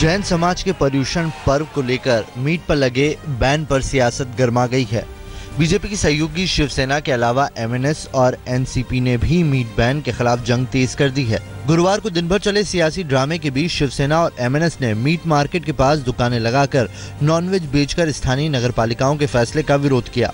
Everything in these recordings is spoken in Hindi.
जैन समाज के पर्युषण पर्व को लेकर मीट पर लगे बैन पर सियासत गर्मा गई है। बीजेपी की सहयोगी शिवसेना के अलावा एमएनएस और एनसीपी ने भी मीट बैन के खिलाफ जंग तेज कर दी है। गुरुवार को दिन भर चले सियासी ड्रामे के बीच शिवसेना और एमएनएस ने मीट मार्केट के पास दुकानें लगाकर नॉनवेज बेचकर स्थानीय नगरपालिकाओं के फैसले का विरोध किया।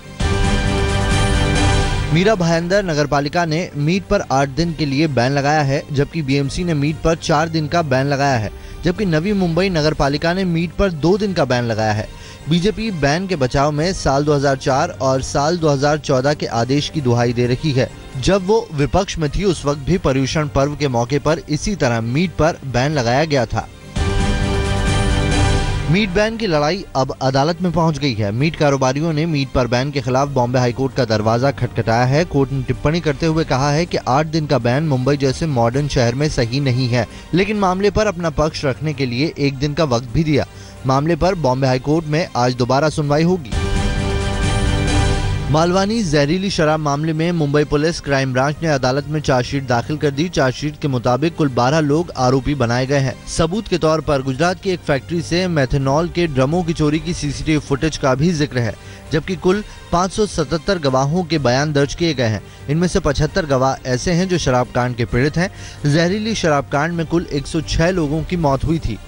मीरा भायंदर नगरपालिका ने मीट पर 8 दिन के लिए बैन लगाया है, जबकि बीएमसी ने मीट पर 4 दिन का बैन लगाया है, जबकि नवी मुंबई नगरपालिका ने मीट पर 2 दिन का बैन लगाया है। बीजेपी बैन के बचाव में साल 2004 और साल 2014 के आदेश की दुहाई दे रही है। जब वो विपक्ष में थी उस वक्त भी पर्युषण पर्व के मौके पर इसी तरह मीट पर बैन लगाया गया था। मीट बैन की लड़ाई अब अदालत में पहुंच गई है। मीट कारोबारियों ने मीट पर बैन के खिलाफ बॉम्बे हाईकोर्ट का दरवाजा खटखटाया है। कोर्ट ने टिप्पणी करते हुए कहा है कि 8 दिन का बैन मुंबई जैसे मॉडर्न शहर में सही नहीं है, लेकिन मामले पर अपना पक्ष रखने के लिए 1 दिन का वक्त भी दिया। मामले पर बॉम्बे हाईकोर्ट में आज दोबारा सुनवाई होगी। मालवानी जहरीली शराब मामले में मुंबई पुलिस क्राइम ब्रांच ने अदालत में चार्जशीट दाखिल कर दी। चार्जशीट के मुताबिक कुल 12 लोग आरोपी बनाए गए हैं। सबूत के तौर पर गुजरात की एक फैक्ट्री से मेथनॉल के ड्रमों की चोरी की सीसीटीवी फुटेज का भी जिक्र है, जबकि कुल 577 गवाहों के बयान दर्ज किए गए हैं। इनमें से 75 गवाह ऐसे हैं जो शराब कांड के पीड़ित हैं। जहरीली शराब कांड में कुल 106 लोगों की मौत हुई थी।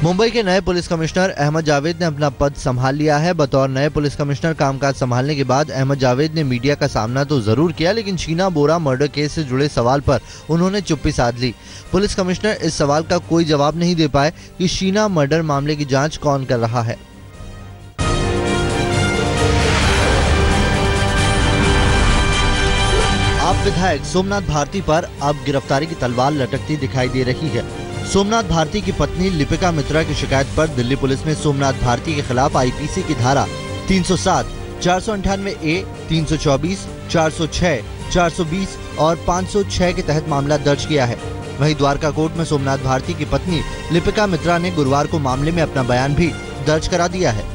मुंबई के नए पुलिस कमिश्नर अहमद जावेद ने अपना पद संभाल लिया है। बतौर नए पुलिस कमिश्नर कामकाज संभालने के बाद अहमद जावेद ने मीडिया का सामना तो जरूर किया, लेकिन शीना बोरा मर्डर केस से जुड़े सवाल पर उन्होंने चुप्पी साध ली। पुलिस कमिश्नर इस सवाल का कोई जवाब नहीं दे पाए कि शीना मर्डर मामले की जांच कौन कर रहा है। आप विधायक सोमनाथ भारती पर अब गिरफ्तारी की तलवार लटकती दिखाई दे रही है। सोमनाथ भारती की पत्नी लिपिका मित्रा की शिकायत पर दिल्ली पुलिस ने सोमनाथ भारती के खिलाफ आईपीसी की धारा 307, 498A, 324, 406, 420 और 506 के तहत मामला दर्ज किया है। वहीं द्वारका कोर्ट में सोमनाथ भारती की पत्नी लिपिका मित्रा ने गुरुवार को मामले में अपना बयान भी दर्ज करा दिया है।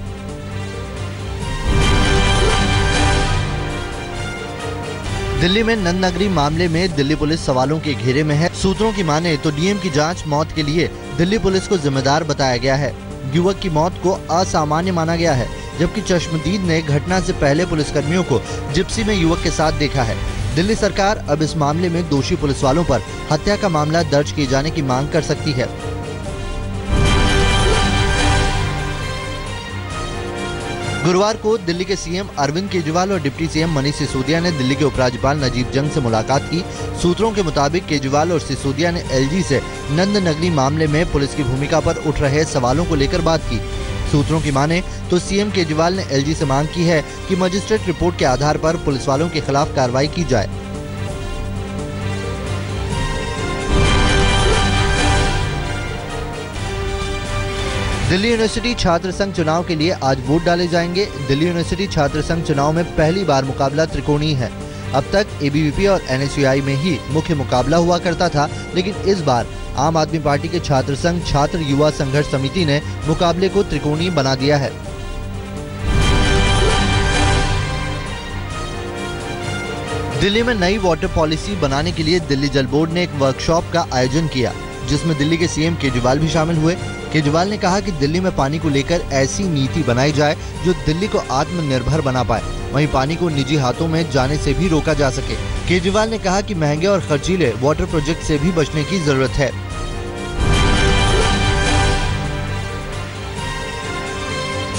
दिल्ली में नंद नगरी मामले में दिल्ली पुलिस सवालों के घेरे में है। सूत्रों की माने तो डीएम की जांच मौत के लिए दिल्ली पुलिस को जिम्मेदार बताया गया है। युवक की मौत को असामान्य माना गया है, जबकि चश्मदीद ने घटना से पहले पुलिसकर्मियों को जिप्सी में युवक के साथ देखा है। दिल्ली सरकार अब इस मामले में दोषी पुलिस वालों पर हत्या का मामला दर्ज किए जाने की मांग कर सकती है। गुरुवार को दिल्ली के सीएम अरविंद केजरीवाल और डिप्टी सीएम मनीष सिसोदिया ने दिल्ली के उपराज्यपाल नजीब जंग से मुलाकात की। सूत्रों के मुताबिक केजरीवाल और सिसोदिया ने एलजी से नंद नगरी मामले में पुलिस की भूमिका पर उठ रहे सवालों को लेकर बात की। सूत्रों की माने तो सीएम केजरीवाल ने एलजी से मांग की है कि मजिस्ट्रेट रिपोर्ट के आधार पर पुलिस वालों के खिलाफ कार्रवाई की जाए। दिल्ली यूनिवर्सिटी छात्र संघ चुनाव के लिए आज वोट डाले जाएंगे। दिल्ली यूनिवर्सिटी छात्र संघ चुनाव में पहली बार मुकाबला त्रिकोणीय है। अब तक एबीवीपी और एनएसयूआई में ही मुख्य मुकाबला हुआ करता था, लेकिन इस बार आम आदमी पार्टी के छात्र संघ छात्र युवा संघर्ष समिति ने मुकाबले को त्रिकोणीय बना दिया है। दिल्ली में नई वाटर पॉलिसी बनाने के लिए दिल्ली जल बोर्ड ने एक वर्कशॉप का आयोजन किया, जिसमें दिल्ली के सीएम केजरीवाल भी शामिल हुए। केजरीवाल ने कहा कि दिल्ली में पानी को लेकर ऐसी नीति बनाई जाए जो दिल्ली को आत्मनिर्भर बना पाए, वहीं पानी को निजी हाथों में जाने से भी रोका जा सके। केजरीवाल ने कहा कि महंगे और खर्चीले वाटर प्रोजेक्ट से भी बचने की जरूरत है।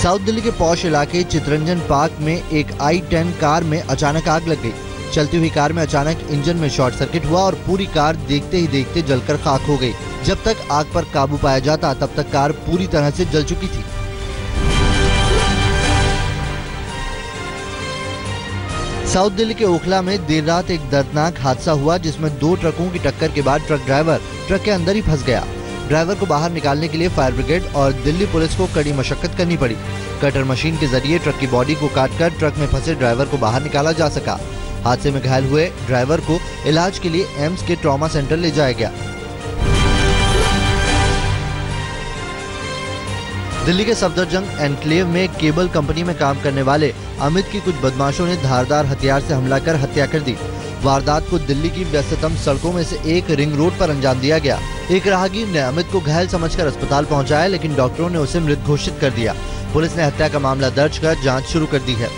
साउथ दिल्ली के पॉश इलाके चितरंजन पार्क में एक I-10 कार में अचानक आग लग गई। चलती हुई कार में अचानक इंजन में शॉर्ट सर्किट हुआ और पूरी कार देखते ही देखते जलकर खाक हो गई। जब तक आग पर काबू पाया जाता तब तक कार पूरी तरह से जल चुकी थी। साउथ दिल्ली के ओखला में देर रात एक दर्दनाक हादसा हुआ, जिसमें 2 ट्रकों की टक्कर के बाद ट्रक ड्राइवर ट्रक के अंदर ही फंस गया। ड्राइवर को बाहर निकालने के लिए फायर ब्रिगेड और दिल्ली पुलिस को कड़ी मशक्कत करनी पड़ी। कटर मशीन के जरिए ट्रक की बॉडी को काटकर ट्रक में फंसे ड्राइवर को बाहर निकाला जा सका। हादसे में घायल हुए ड्राइवर को इलाज के लिए एम्स के ट्रॉमा सेंटर ले जाया गया। दिल्ली के सफदरजंग एनक्लेव में केबल कंपनी में काम करने वाले अमित की कुछ बदमाशों ने धारदार हथियार से हमला कर हत्या कर दी। वारदात को दिल्ली की व्यस्ततम सड़कों में से एक रिंग रोड पर अंजाम दिया गया। एक राहगीर ने अमित को घायल समझकर अस्पताल पहुंचाया, लेकिन डॉक्टरों ने उसे मृत घोषित कर दिया। पुलिस ने हत्या का मामला दर्ज कर जांच शुरू कर दी है।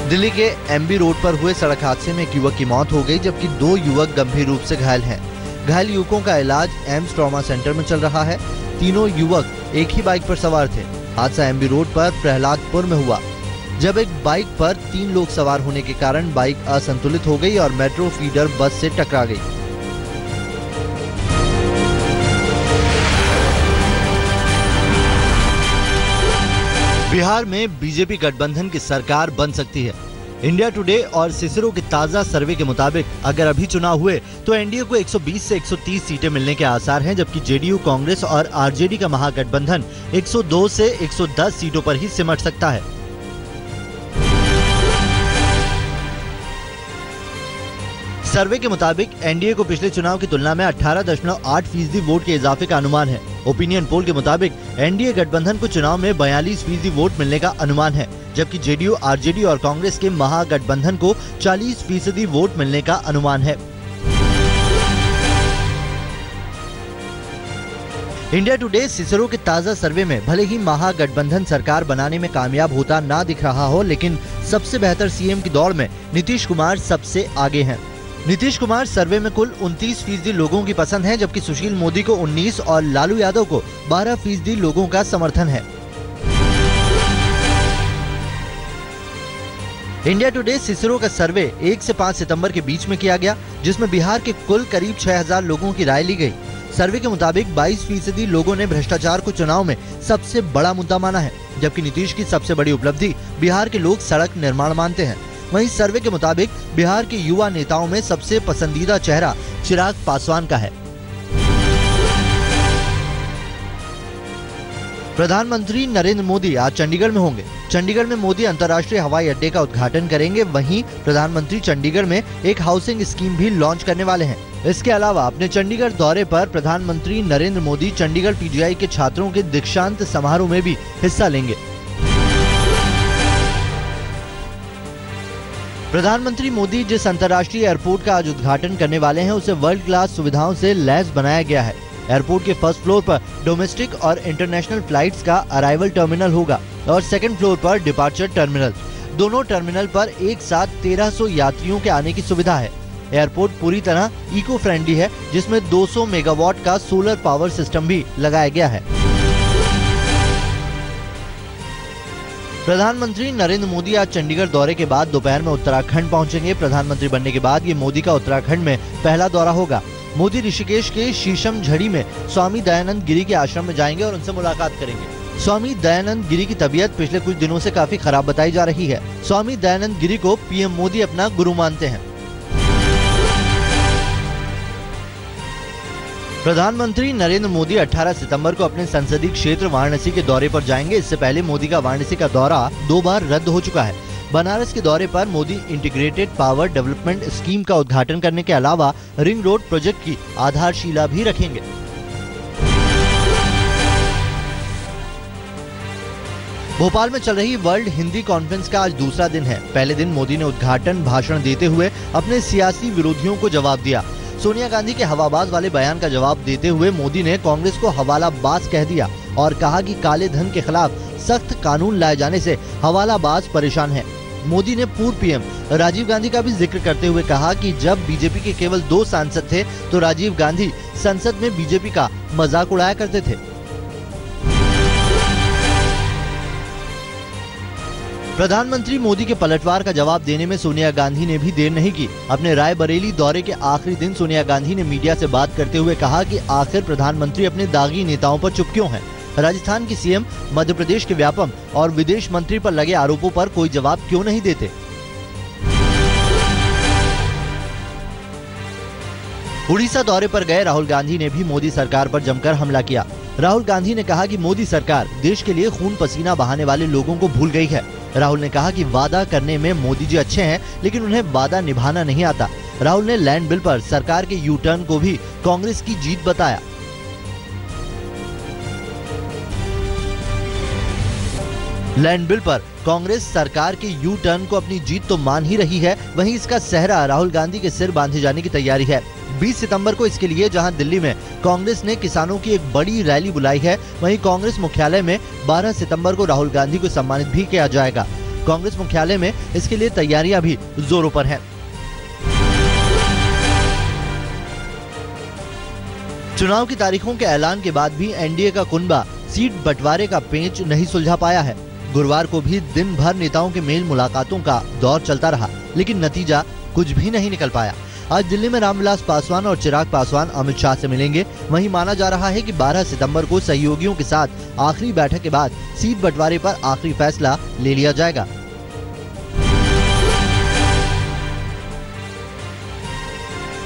दिल्ली के एमबी रोड पर हुए सड़क हादसे में एक युवक की मौत हो गई, जबकि 2 युवक गंभीर रूप से घायल हैं। घायल युवकों का इलाज एम्स ट्रॉमा सेंटर में चल रहा है। तीनों युवक एक ही बाइक पर सवार थे। हादसा एमबी रोड पर प्रहलादपुर में हुआ, जब एक बाइक पर 3 लोग सवार होने के कारण बाइक असंतुलित हो गई और मेट्रो फीडर बस से टकरा गई। बिहार में बीजेपी गठबंधन की सरकार बन सकती है। इंडिया टुडे और सिसरो के ताजा सर्वे के मुताबिक अगर अभी चुनाव हुए तो एनडीए को 120 से 130 सीटें मिलने के आसार हैं, जबकि जेडीयू, कांग्रेस और आरजेडी का महागठबंधन 102 से 110 सीटों पर ही सिमट सकता है। सर्वे के मुताबिक एनडीए को पिछले चुनाव की तुलना में 18.8% वोट के इजाफे का अनुमान है। ओपिनियन पोल के मुताबिक एनडीए गठबंधन को चुनाव में 42% वोट मिलने का अनुमान है, जबकि जेडीयू, आरजेडी और कांग्रेस के महागठबंधन को 40% वोट मिलने का अनुमान है। इंडिया टुडे सिसरो के ताजा सर्वे में भले ही महागठबंधन सरकार बनाने में कामयाब होता ना दिख रहा हो, लेकिन सबसे बेहतर सीएम की दौड़ में नीतीश कुमार सबसे आगे हैं। नीतीश कुमार सर्वे में कुल 29% लोगों की पसंद है, जबकि सुशील मोदी को 19 और लालू यादव को 12% लोगों का समर्थन है। इंडिया टुडे सिसरो का सर्वे 1 से 5 सितंबर के बीच में किया गया, जिसमें बिहार के कुल करीब 6000 लोगों की राय ली गई। सर्वे के मुताबिक 22% लोगों ने भ्रष्टाचार को चुनाव में सबसे बड़ा मुद्दा माना है, जबकि नीतीश की सबसे बड़ी उपलब्धि बिहार के लोग सड़क निर्माण मानते हैं। वहीं सर्वे के मुताबिक बिहार के युवा नेताओं में सबसे पसंदीदा चेहरा चिराग पासवान का है। प्रधानमंत्री नरेंद्र मोदी आज चंडीगढ़ में होंगे। चंडीगढ़ में मोदी अंतर्राष्ट्रीय हवाई अड्डे का उद्घाटन करेंगे। वहीं प्रधानमंत्री चंडीगढ़ में एक हाउसिंग स्कीम भी लॉन्च करने वाले हैं। इसके अलावा अपने चंडीगढ़ दौरे पर प्रधानमंत्री नरेंद्र मोदी चंडीगढ़ पीजीआई के छात्रों के दीक्षांत समारोह में भी हिस्सा लेंगे। प्रधानमंत्री मोदी जिस अंतर्राष्ट्रीय एयरपोर्ट का आज उद्घाटन करने वाले हैं, उसे वर्ल्ड क्लास सुविधाओं से लैस बनाया गया है। एयरपोर्ट के फर्स्ट फ्लोर पर डोमेस्टिक और इंटरनेशनल फ्लाइट्स का अराइवल टर्मिनल होगा और सेकंड फ्लोर पर डिपार्चर टर्मिनल। दोनों टर्मिनल पर एक साथ 1300 यात्रियों के आने की सुविधा है। एयरपोर्ट पूरी तरह इको फ्रेंडली है, जिसमें 200 मेगावाट का सोलर पावर सिस्टम भी लगाया गया है। प्रधानमंत्री नरेंद्र मोदी आज चंडीगढ़ दौरे के बाद दोपहर में उत्तराखंड पहुंचेंगे। प्रधानमंत्री बनने के बाद ये मोदी का उत्तराखंड में पहला दौरा होगा। मोदी ऋषिकेश के शीशम झड़ी में स्वामी दयानंद गिरी के आश्रम में जाएंगे और उनसे मुलाकात करेंगे। स्वामी दयानंद गिरी की तबीयत पिछले कुछ दिनों से काफी खराब बताई जा रही है। स्वामी दयानंद गिरी को पीएम मोदी अपना गुरु मानते हैं। प्रधानमंत्री नरेंद्र मोदी 18 सितंबर को अपने संसदीय क्षेत्र वाराणसी के दौरे पर जाएंगे। इससे पहले मोदी का वाराणसी का दौरा 2 बार रद्द हो चुका है। बनारस के दौरे पर Modi integrated power development scheme का उद्घाटन करने के अलावा रिंग रोड प्रोजेक्ट की आधारशिला भी रखेंगे। भोपाल में चल रही वर्ल्ड हिंदी कॉन्फ्रेंस का आज दूसरा दिन है। पहले दिन मोदी ने उद्घाटन भाषण देते हुए अपने सियासी विरोधियों को जवाब दिया। सोनिया गांधी के हवाबाज वाले बयान का जवाब देते हुए मोदी ने कांग्रेस को हवालाबाज कह दिया और कहा कि काले धन के खिलाफ सख्त कानून लाए जाने से हवालाबाज परेशान है। मोदी ने पूर्व पीएम राजीव गांधी का भी जिक्र करते हुए कहा कि जब बीजेपी के केवल 2 सांसद थे तो राजीव गांधी संसद में बीजेपी का मजाक उड़ाया करते थे। प्रधानमंत्री मोदी के पलटवार का जवाब देने में सोनिया गांधी ने भी देर नहीं की। अपने रायबरेली दौरे के आखिरी दिन सोनिया गांधी ने मीडिया से बात करते हुए कहा कि आखिर प्रधानमंत्री अपने दागी नेताओं पर चुप क्यों हैं? राजस्थान की सीएम, मध्य प्रदेश के व्यापम और विदेश मंत्री पर लगे आरोपों पर कोई जवाब क्यों नहीं देते? उड़ीसा दौरे पर गए राहुल गांधी ने भी मोदी सरकार पर जमकर हमला किया। राहुल गांधी ने कहा कि मोदी सरकार देश के लिए खून पसीना बहाने वाले लोगों को भूल गई है। राहुल ने कहा कि वादा करने में मोदी जी अच्छे हैं, लेकिन उन्हें वादा निभाना नहीं आता। राहुल ने लैंड बिल पर सरकार के यू टर्न को भी कांग्रेस की जीत बताया। लैंड बिल पर कांग्रेस सरकार के यू टर्न को अपनी जीत तो मान ही रही है, वहीं इसका सेहरा राहुल गांधी के सिर बांधे जाने की तैयारी है। 20 सितंबर को इसके लिए जहां दिल्ली में कांग्रेस ने किसानों की एक बड़ी रैली बुलाई है, वहीं कांग्रेस मुख्यालय में 12 सितंबर को राहुल गांधी को सम्मानित भी किया जाएगा। कांग्रेस मुख्यालय में इसके लिए तैयारियां भी जोरों पर हैं। चुनाव की तारीखों के ऐलान के बाद भी एनडीए का कुनबा सीट बंटवारे का पेंच नहीं सुलझा पाया है। गुरुवार को भी दिन भर नेताओं के मेल मुलाकातों का दौर चलता रहा, लेकिन नतीजा कुछ भी नहीं निकल पाया। आज दिल्ली में रामविलास पासवान और चिराग पासवान अमित शाह से मिलेंगे। वहीं माना जा रहा है कि 12 सितंबर को सहयोगियों के साथ आखिरी बैठक के बाद सीट बंटवारे पर आखिरी फैसला ले लिया जाएगा।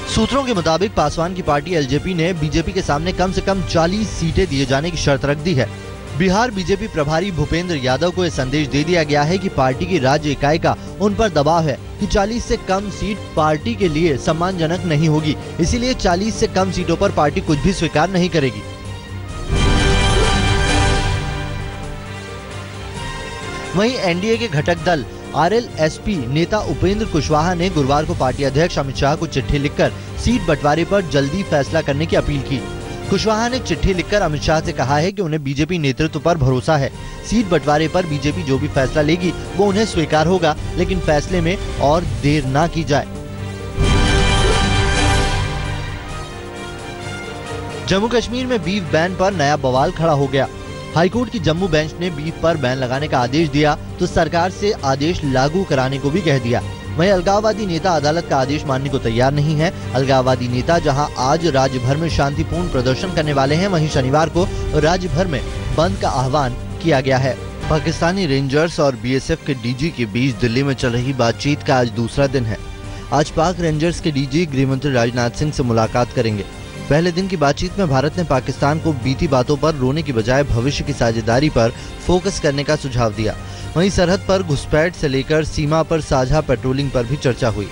सूत्रों के मुताबिक पासवान की पार्टी एलजेपी ने बीजेपी के सामने कम से कम 40 सीटें दिए जाने की शर्त रख दी है। बिहार बीजेपी प्रभारी भूपेंद्र यादव को यह संदेश दे दिया गया है कि पार्टी की राज्य इकाई का उन पर दबाव है कि 40 से कम सीट पार्टी के लिए सम्मानजनक नहीं होगी, इसीलिए 40 से कम सीटों पर पार्टी कुछ भी स्वीकार नहीं करेगी। वहीं एनडीए के घटक दल आरएलएसपी नेता उपेंद्र कुशवाहा ने गुरुवार को पार्टी अध्यक्ष अमित शाह को चिट्ठी लिखकर सीट बंटवारे पर जल्दी फैसला करने की अपील की। कुशवाहा ने चिट्ठी लिखकर अमित शाह से कहा है कि उन्हें बीजेपी नेतृत्व पर भरोसा है। सीट बंटवारे पर बीजेपी जो भी फैसला लेगी वो उन्हें स्वीकार होगा, लेकिन फैसले में और देर ना की जाए। जम्मू कश्मीर में बीफ बैन पर नया बवाल खड़ा हो गया। हाईकोर्ट की जम्मू बेंच ने बीफ पर बैन लगाने का आदेश दिया तो सरकार से आदेश लागू कराने को भी कह दिया। वहीं अलगाववादी नेता अदालत का आदेश मानने को तैयार नहीं है। अलगाववादी नेता जहां आज राज्य भर में शांतिपूर्ण प्रदर्शन करने वाले हैं, वहीं शनिवार को राज्य भर में बंद का आह्वान किया गया है। पाकिस्तानी रेंजर्स और बीएसएफ के डीजी के बीच दिल्ली में चल रही बातचीत का आज दूसरा दिन है। आज पाक रेंजर्स के डीजी गृहमंत्री राजनाथ सिंह से मुलाकात करेंगे। पहले दिन की बातचीत में भारत ने पाकिस्तान को बीती बातों पर रोने की बजाय भविष्य की साझेदारी पर फोकस करने का सुझाव दिया। वहीं सरहद पर घुसपैठ से लेकर सीमा पर साझा पेट्रोलिंग पर भी चर्चा हुई।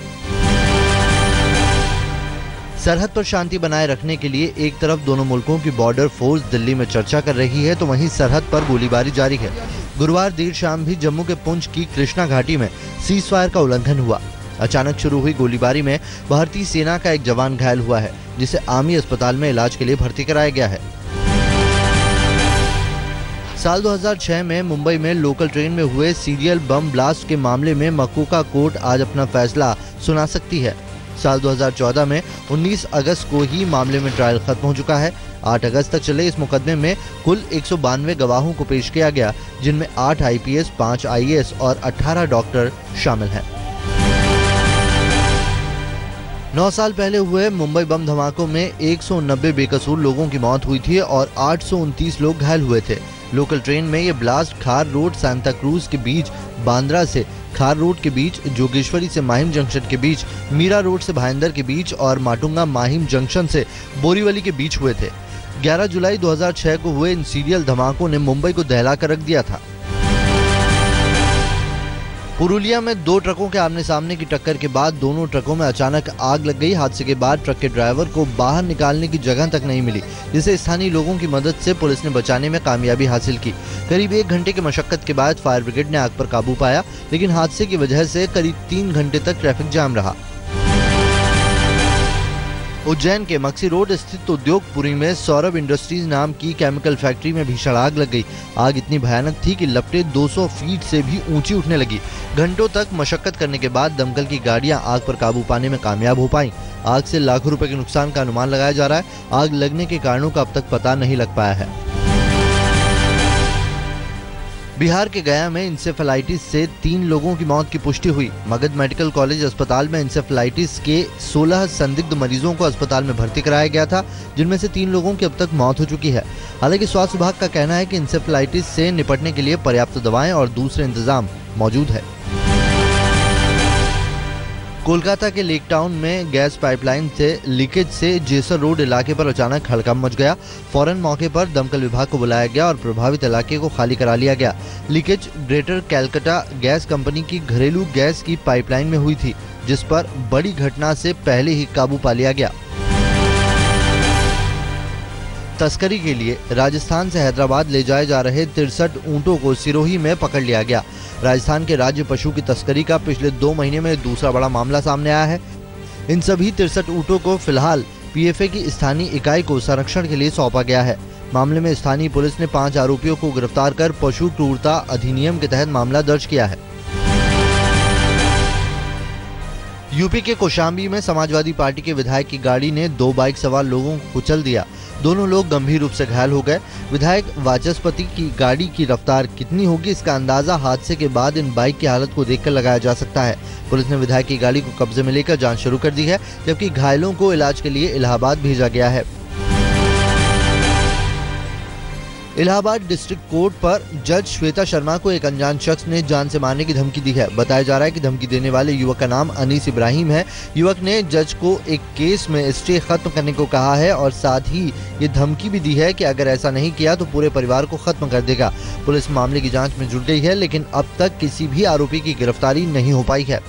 सरहद पर शांति बनाए रखने के लिए एक तरफ दोनों मुल्कों की बॉर्डर फोर्स दिल्ली में चर्चा कर रही है, तो वहीं सरहद पर गोलीबारी जारी है। गुरुवार देर शाम भी जम्मू के पुंछ की कृष्णा घाटी में सीज फायर का उल्लंघन हुआ। अचानक शुरू हुई गोलीबारी में भारतीय सेना का एक जवान घायल हुआ है, जिसे आर्मी अस्पताल में इलाज के लिए भर्ती कराया गया है। साल 2006 में मुंबई में लोकल ट्रेन में हुए सीरियल बम ब्लास्ट के मामले में मकोका कोर्ट आज अपना फैसला सुना सकती है। साल 2014 में 19 अगस्त को ही मामले में ट्रायल खत्म हो चुका है। 8 अगस्त तक चले इस मुकदमे में कुल 192 गवाहों को पेश किया गया, जिनमें 8 आईपीएस, 5 आईएएस और 18 डॉक्टर शामिल हैं। 9 साल पहले हुए मुंबई बम धमाकों में 190 बेकसूर लोगों की मौत हुई थी और 829 लोग घायल हुए थे। लोकल ट्रेन में ये ब्लास्ट खार रोड सांता क्रूज के बीच, बांद्रा से खार रोड के बीच, जोगेश्वरी से माहिम जंक्शन के बीच, मीरा रोड से भाईंदर के बीच और माटुंगा माहिम जंक्शन से बोरीवली के बीच हुए थे। 11 जुलाई 2006 को हुए इन सीरियल धमाकों ने मुंबई को दहला कर रख दिया था। पुरुलिया में 2 ट्रकों के आमने सामने की टक्कर के बाद दोनों ट्रकों में अचानक आग लग गई। हादसे के बाद ट्रक के ड्राइवर को बाहर निकालने की जगह तक नहीं मिली, जिसे स्थानीय लोगों की मदद से पुलिस ने बचाने में कामयाबी हासिल की। करीब 1 घंटे की मशक्कत के बाद फायर ब्रिगेड ने आग पर काबू पाया, लेकिन हादसे की वजह से करीब 3 घंटे तक ट्रैफिक जाम रहा। उज्जैन के मक्सी रोड स्थित उद्योगपुरी में सौरभ इंडस्ट्रीज नाम की केमिकल फैक्ट्री में भीषण आग लग गई। आग इतनी भयानक थी कि लपटें 200 फीट से भी ऊंची उठने लगी। घंटों तक मशक्कत करने के बाद दमकल की गाड़ियां आग पर काबू पाने में कामयाब हो पाईं। आग से लाखों रुपए के नुकसान का अनुमान लगाया जा रहा है। आग लगने के कारणों का अब तक पता नहीं लग पाया है। बिहार के गया में इंसेफेलाइटिस से 3 लोगों की मौत की पुष्टि हुई। मगध मेडिकल कॉलेज अस्पताल में इंसेफेलाइटिस के 16 संदिग्ध मरीजों को अस्पताल में भर्ती कराया गया था, जिनमें से 3 लोगों की अब तक मौत हो चुकी है। हालांकि स्वास्थ्य विभाग का कहना है कि इंसेफेलाइटिस से निपटने के लिए पर्याप्त दवाएं और दूसरे इंतजाम मौजूद है। कोलकाता के लेक टाउन में गैस पाइपलाइन से लीकेज से जेसर रोड इलाके पर अचानक हड़कंप मच गया। फौरन मौके पर दमकल विभाग को बुलाया गया और प्रभावित इलाके को खाली करा लिया गया। Leakage greater Calcutta gas company की घरेलू गैस की पाइपलाइन में हुई थी, जिस पर बड़ी घटना से पहले ही काबू पा लिया गया। तस्करी के लिए राजस्थान से हैदराबाद ले जाए जा रहे 63 ऊँटों को सिरोही में पकड़ लिया गया। राजस्थान के राज्य पशु की तस्करी का पिछले 2 महीने में दूसरा बड़ा मामला सामने आया है। इन सभी 63 ऊँटों को फिलहाल पीएफए की स्थानीय इकाई को संरक्षण के लिए सौंपा गया है। मामले में स्थानीय पुलिस ने 5 आरोपियों को गिरफ्तार कर पशु क्रूरता अधिनियम के तहत मामला दर्ज किया है। यूपी के कौशाम्बी में समाजवादी पार्टी के विधायक की गाड़ी ने 2 बाइक सवार लोगों को कुचल दिया। दोनों लोग गंभीर रूप से घायल हो गए। विधायक वाचस्पति की गाड़ी की रफ्तार कितनी होगी, इसका अंदाजा हादसे के बाद इन बाइक की हालत को देखकर लगाया जा सकता है। पुलिस ने विधायक की गाड़ी को कब्जे में लेकर जांच शुरू कर दी है, जबकि घायलों को इलाज के लिए इलाहाबाद भेजा गया है। इलाहाबाद डिस्ट्रिक्ट कोर्ट पर जज श्वेता शर्मा को एक अनजान शख्स ने जान से मारने की धमकी दी है। बताया जा रहा है कि धमकी देने वाले युवक का नाम अनीस इब्राहिम है। युवक ने जज को एक केस में स्टे खत्म करने को कहा है और साथ ही ये धमकी भी दी है कि अगर ऐसा नहीं किया तो पूरे परिवार को खत्म कर देगा। पुलिस मामले की जांच में जुट गई है, लेकिन अब तक किसी भी आरोपी की गिरफ्तारी नहीं हो पाई है।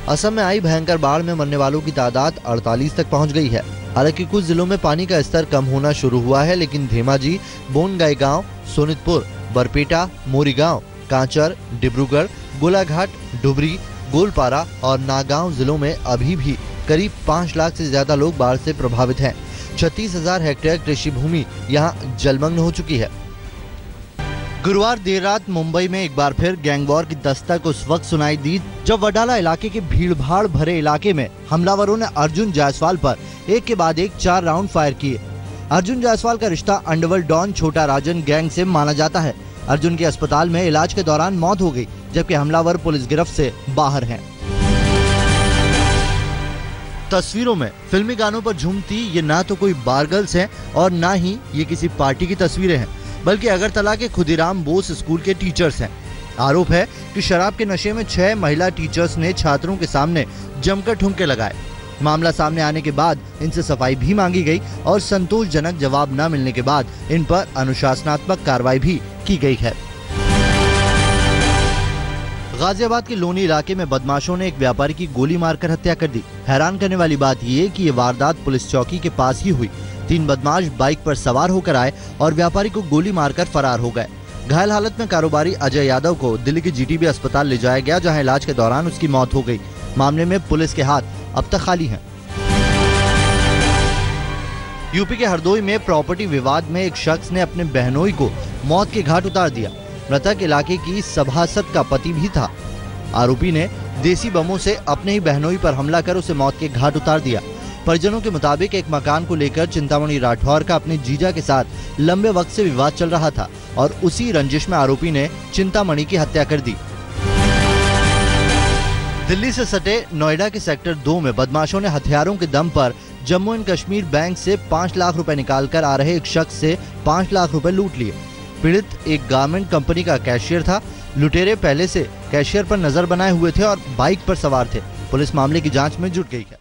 असम में आई भयंकर बाढ़ में मरने वालों की तादाद 48 तक पहुंच गई है। हालांकि कुछ जिलों में पानी का स्तर कम होना शुरू हुआ है, लेकिन धेमाजी, बोनगाई गांव, सोनितपुर, बरपेटा, मोरीगांव, कांचर, डिब्रूगढ़, गोलाघाट, डुबरी, गोलपारा और नागांव जिलों में अभी भी करीब 5 लाख से ज्यादा लोग बाढ़ से प्रभावित हैं। 36,000 हेक्टेयर कृषि भूमि यहां जलमग्न हो चुकी है। गुरुवार देर रात मुंबई में एक बार फिर गैंगवॉर की दस्तक उस वक्त सुनाई दी जब वडाला इलाके के भीड़भाड़ भरे इलाके में हमलावरों ने अर्जुन जायसवाल पर एक के बाद एक 4 राउंड फायर किए। अर्जुन जायसवाल का रिश्ता अंडरवर्ल्ड डॉन छोटा राजन गैंग से माना जाता है। अर्जुन की अस्पताल में इलाज के दौरान मौत हो गई, जबकि हमलावर पुलिस गिरफ्त से बाहर हैं। तस्वीरों में फिल्मी गानों पर झूमती ये ना तो कोई बारगर्ल्स हैं और ना ही ये किसी पार्टी की तस्वीरें हैं, बल्कि अगरतला के खुदीराम बोस स्कूल के टीचर्स हैं। आरोप है कि शराब के नशे में 6 महिला टीचर्स ने छात्रों के सामने जमकर ठुमके लगाए। मामला सामने आने के बाद इनसे सफाई भी मांगी गई और संतोषजनक जवाब न मिलने के बाद इन पर अनुशासनात्मक कार्रवाई भी की गई है। गाजियाबाद के लोनी इलाके में बदमाशों ने एक व्यापारी की गोली मारकर हत्या कर दी। हैरान करने वाली बात ये कि ये वारदात पुलिस चौकी के पास ही हुई। 3 बदमाश बाइक पर सवार होकर आए और व्यापारी को गोली मारकर फरार हो गए। घायल हालत में कारोबारी अजय यादव को दिल्ली के जीटीबी अस्पताल ले जाया गया, जहां इलाज के दौरान उसकी मौत हो गई। मामले में पुलिस के हाथ अब तक खाली हैं। यूपी के हरदोई में प्रॉपर्टी विवाद में एक शख्स ने अपने बहनोई को मौत के घाट उतार दिया। मृतक इलाके की सभासद का पति भी था। आरोपी ने देसी बमों से अपने ही बहनोई पर हमला कर उसे मौत के घाट उतार दिया। परिजनों के मुताबिक एक मकान को लेकर चिंतामणि राठौर का अपने जीजा के साथ लंबे वक्त से विवाद चल रहा था और उसी रंजिश में आरोपी ने चिंतामणि की हत्या कर दी। दिल्ली से सटे नोएडा के सेक्टर 2 में बदमाशों ने हथियारों के दम पर जम्मू एंड कश्मीर बैंक से 5 लाख रुपए निकालकर आ रहे एक शख्स से 5 लाख रुपए लूट लिए। पीड़ित एक गारमेंट कंपनी का कैशियर था। लुटेरे पहले से कैशियर पर नजर बनाए हुए थे और बाइक पर सवार थे। पुलिस मामले की जांच में जुट गई है।